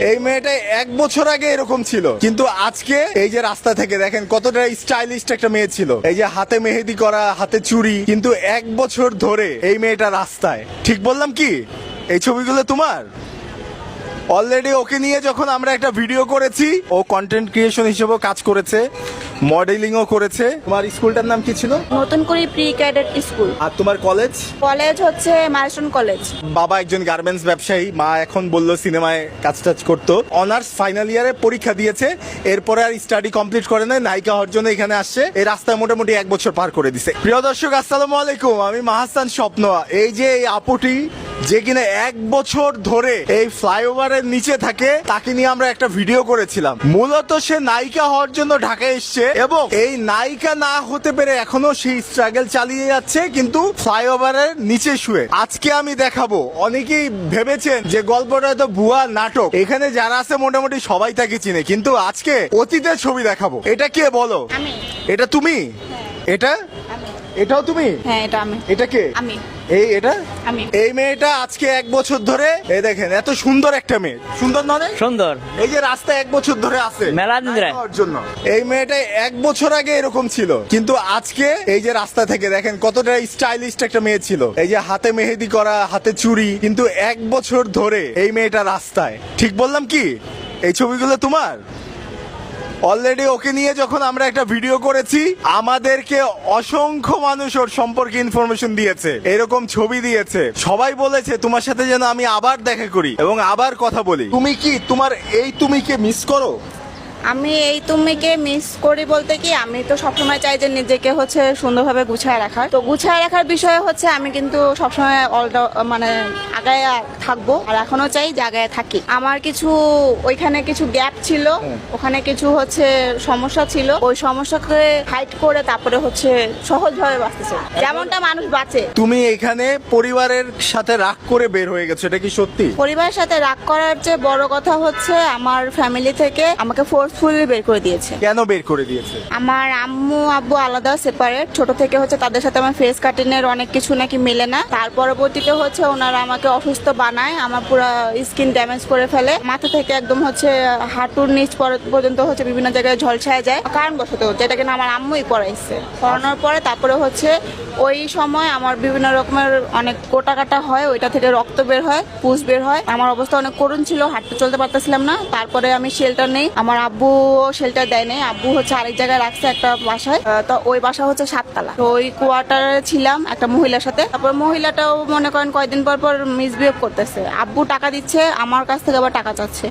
এই মেয়েটা 1 বছর আগে এরকম ছিল, কিন্তু আজকে এই যে রাস্তা থেকে দেখেন কতটা স্টাইলিশ একটা মেয়ে ছিল, এই যে হাতে মেহেদি করা, হাতে চুড়ি, কিন্তু 1 বছর ধরে এই মেয়েটা রাস্তায়। ঠিক বললাম কি? এই ছবিগুলো তোমার? অলরেডি ওকে নিয়ে যখন আমরা একটা ভিডিও করেছি, ও কন্টেন্ট ক্রিয়েশন হিসেবেও কাজ করেছে, মডেলিংও করেছে। তোমার স্কুলটার নাম কি ছিল? নতুন করে প্রি ক্যাডেট স্কুল। আর তোমার কলেজ? কলেজ হচ্ছে মাইলস্টোন কলেজ। বাবা একজন গার্মেন্টস ব্যবসায়ী, মা এখন বললো সিনেমায় কাজ টাজ করতো। অনার্স ফাইনাল ইয়ারে পরীক্ষা দিয়েছে, এরপরে আর স্টাডি কমপ্লিট করে নাই, নায়িকা হওয়ার জন্য এখানে আসছে। এই রাস্তায় মোটামুটি 1 বছর পার করে দিছে। প্রিয় দর্শক, আসসালামু আলাইকুম, আমি মাহাসান স্বপ্ন। এই যে এই আপুটি যে কিনা 1 বছর ধরে এই ফ্লাইওভারের নিচে থাকে, তাকে নিয়ে আমরা একটা ভিডিও করেছিলাম। মূলত সে নায়িকা হওয়ার জন্য ঢাকায় এসছে এবং এই নায়িকা না হতে পেরে এখনো সেই স্ট্রাগল চালিয়ে যাচ্ছে, কিন্তু ফ্লাইওভারের নিচে শুয়ে। আজকে আমি দেখাবো, অনেকেই ভেবেছেন যে গল্পটা তো ভুয়া নাটক, এখানে যারা আছে মোটামুটি সবাই তাকে চিনে, কিন্তু আজকে অতীতের ছবি দেখাবো। এটা কে বলো? আমি। এটা তুমি? এটা? এটাও তুমি? হ্যাঁ, এটা আমি। এটা কে? আমি। এটা আমি। এই মেয়েটা আজকে 1 বছর ধরে, এই দেখেন এত সুন্দর একটা মেয়ে, সুন্দর নয়? সুন্দর। এই যে রাস্তায় 1 বছর ধরে আছে মেলা দিন ধরে। নায়িকা হওয়ার জন্য। এই মেয়েটা 1 বছর আগে এরকম ছিল, কিন্তু আজকে এই যে রাস্তা থেকে দেখেন কতটা স্টাইলিশ একটা মেয়ে ছিল, এই যে হাতে মেহেদি করা, হাতে চুড়ি, কিন্তু 1 বছর ধরে এই মেয়েটা রাস্তায়। ঠিক বললাম কি? এই ছবিগুলো তোমার? অলরেডি ওকে নিয়ে যখন আমরা একটা ভিডিও করেছি, আমাদেরকে অসংখ্য মানুষ ওর সম্পর্কে ইনফরমেশন দিয়েছে, এরকম ছবি দিয়েছে। সবাই বলেছে তোমার সাথে যেন আমি আবার দেখা করি এবং আবার কথা বলি। তুমি কি তোমার এই তুমিকে মিস করো? আমি এই তুমিকে মিস করি বলতে কি, আমি তো সবসময় চাই যে নিজেকে হচ্ছে সুন্দরভাবে গুছায় রাখার। তো গুছায় রাখার বিষয়ে হচ্ছে আমি কিন্তু সবসময় মানে আগায় থাকবো, আর এখনো চাই যে আগায় থাকি। আমার কিছু ওইখানে কিছু গ্যাপ ছিল, ওখানে কিছু হচ্ছে সমস্যা ছিল, ওই সমস্যাকে হাইড করে তারপরে হচ্ছে সহজভাবে বাঁচতেছে, যেমনটা মানুষ বাঁচে। তুমি এখানে পরিবারের সাথে রাগ করে বের হয়ে গেছো, এটা কি সত্যি? পরিবারের সাথে রাগ করার চেয়ে বড় কথা হচ্ছে আমার ফ্যামিলি থেকে আমাকে ফোর্সফুলি বের করে দিয়েছে। কেন বের করে দিয়েছে? আমার আম্মু আব্বু আলাদা, সেপারেট। ছোট থেকে হচ্ছে তাদের সাথে আমার ফেস কাটিংয়ের অনেক কিছু নাকি মেলে না। তার পরবর্তীতে হচ্ছে ওনারা আমাকে অসুস্থ বানায়, আমার পুরো স্কিন ড্যামেজ করে ফেলে, মাথা থেকে একদম হচ্ছে হাঁটুর নিচ পর্যন্ত হচ্ছে বিভিন্ন জায়গায় ঝলসায় যায় কারণবশত, যেটা কিনা আমার আম্মুই করাইছে। করানোর পরে তারপরে হচ্ছে ওই সময় আমার বিভিন্ন রকমের অনেক গোটা কাটা হয়, ওইটা থেকে রক্ত বের হয়, পুষ বের হয়। আমার অবস্থা অনেক করুণ ছিল, হাঁটতে চলতে পারতেছিলাম না। তারপরে আমি শেল্টার নেই, আমার আব্বু শেল্টার দেয় নাই, আব্বু হচ্ছে আরেক জায়গায় রাখছে একটা বাসায়। তো ওই বাসা হচ্ছে 7 তলা। তো ওই কোয়ার্টারে ছিলাম একটা মহিলার সাথে। তারপর মহিলাটাও মনে করেন কয়েকদিন পর পর মিসবিহেভ করতেছে, আব্বু টাকা দিচ্ছে, আমার কাছ থেকে আবার টাকা চাচ্ছে।